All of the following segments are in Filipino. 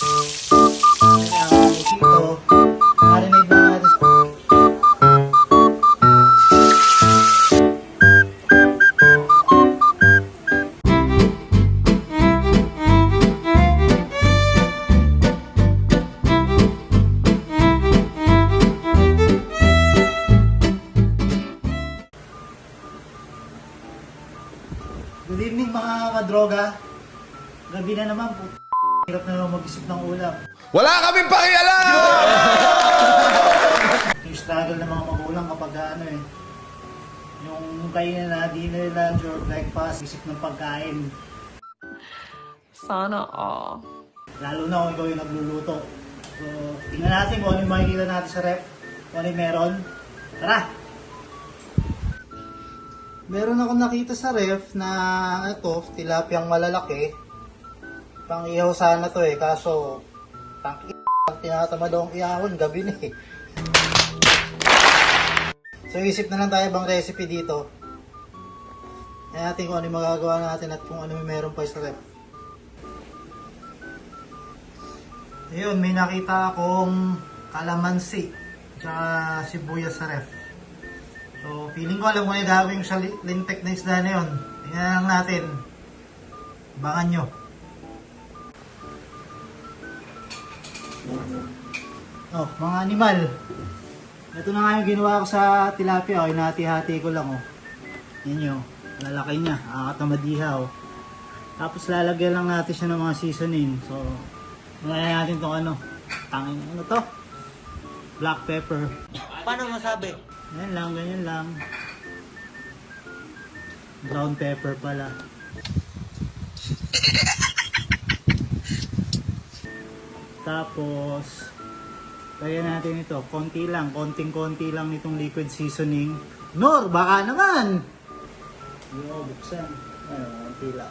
Dito, marinate na natin. Good evening mga kadroga. Gabi na naman po. Hirap na naman mag-isip ng ulam. Wala kaming pakialam! Yung struggle ng mga magulang kapag yung kainin na dinner, lunch, or breakfast, isip ng pagkain. Sana all. Lalo na kung ikaw yung nagluluto. So, tingnan natin kung ano yung makikita natin sa ref. Kung ano yung meron. Tara! Meron akong nakita sa ref na ito, tilapiyang malalaki. Pang ihaw sana to kaso tinatamad akong ihawon, gabi na So isip na lang tayo bang recipe dito. Kaya natin kung ano yung magagawa natin at kung ano yung meron pa sa ref. Ayun, may nakita akong kalamansi tsaka sibuyas sa ref. So feeling ko alam ko na gagawin yung sa lintek na isda na yun. Tingnan lang natin. Abangan nyo. Oh, mga animal. Ito na nga yung ginawa ko sa tilapia. Hinati-hati ko lang. Yan nyo. Lalaki niya. Nakakatamad ihaw. Tapos lalagyan lang natin siya ng mga seasoning. So, nalagyan natin itong ano to? Black pepper. Paano masabi? Yan lang, ganyan lang. Brown pepper pala. Tapos, lagyan natin ito. Konti lang, konting-konti lang itong liquid seasoning. Nor, baka naman! Hindi mo buksan. Ayun, konti lang.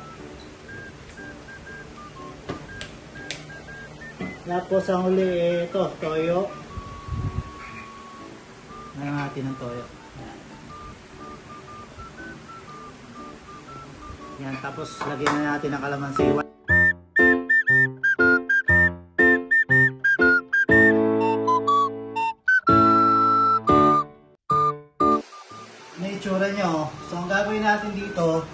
Tapos, ang huli, ito, toyo. Lagyan natin ng toyo. Yan, tapos lagyan na natin ng kalamansi. Itsura nyo. So ang gagawin natin dito,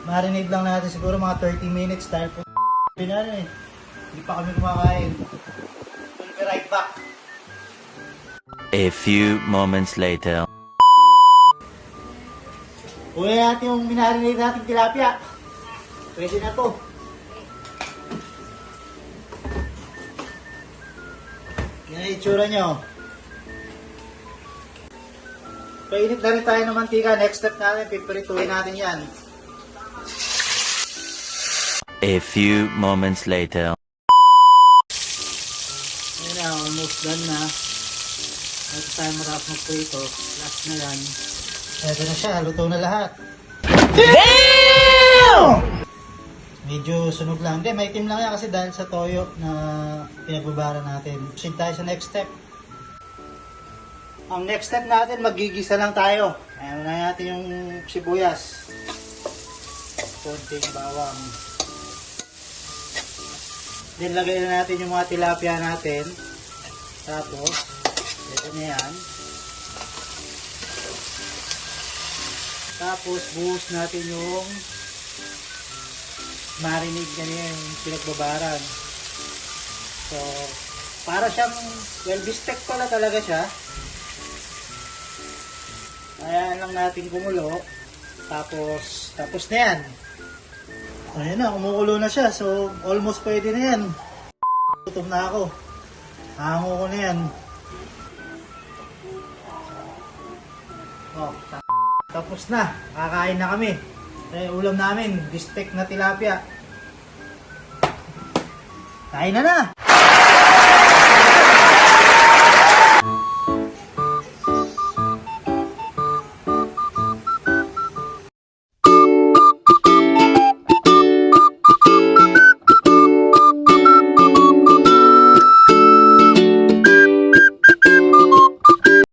marinate lang natin siguro mga 30 minutes dahil po hindi pa kami kumakain. We'll be right back. A few moments later. Kunin natin yung minarinate natin tilapia. Pwede na to. Yan ang itsura nyo. Painit na rin tayo ng mantika. Next step natin, pipirituhin natin yan. A few moments later. Ayan na, almost done na. Ito tayo marap magprito. Last na yan. Ito na siya, luto na lahat. Damn! Medyo sunog lang. Hindi, may itim lang yan kasi dahil sa toyo na pinagbabara natin. Proceed tayo sa next step. Ang next step natin, magigisa lang tayo. Ayan na natin yung sibuyas. Konting bawang. Then lagay na natin yung mga tilapia natin. Tapos, ito na yan. Tapos, buhos natin yung marinade ganyan, yung pinagbabaran. So, para siyang, well, bistek pala talaga siya. Ayan lang natin kumulo. Tapos na yan. Ayan na, kumukulo na siya. So, almost pwede na yan. Gutom na ako. Hango ko na yan. Oh, tapos na. Kakain na kami. Ulam namin, bistek na tilapia. Kain na na!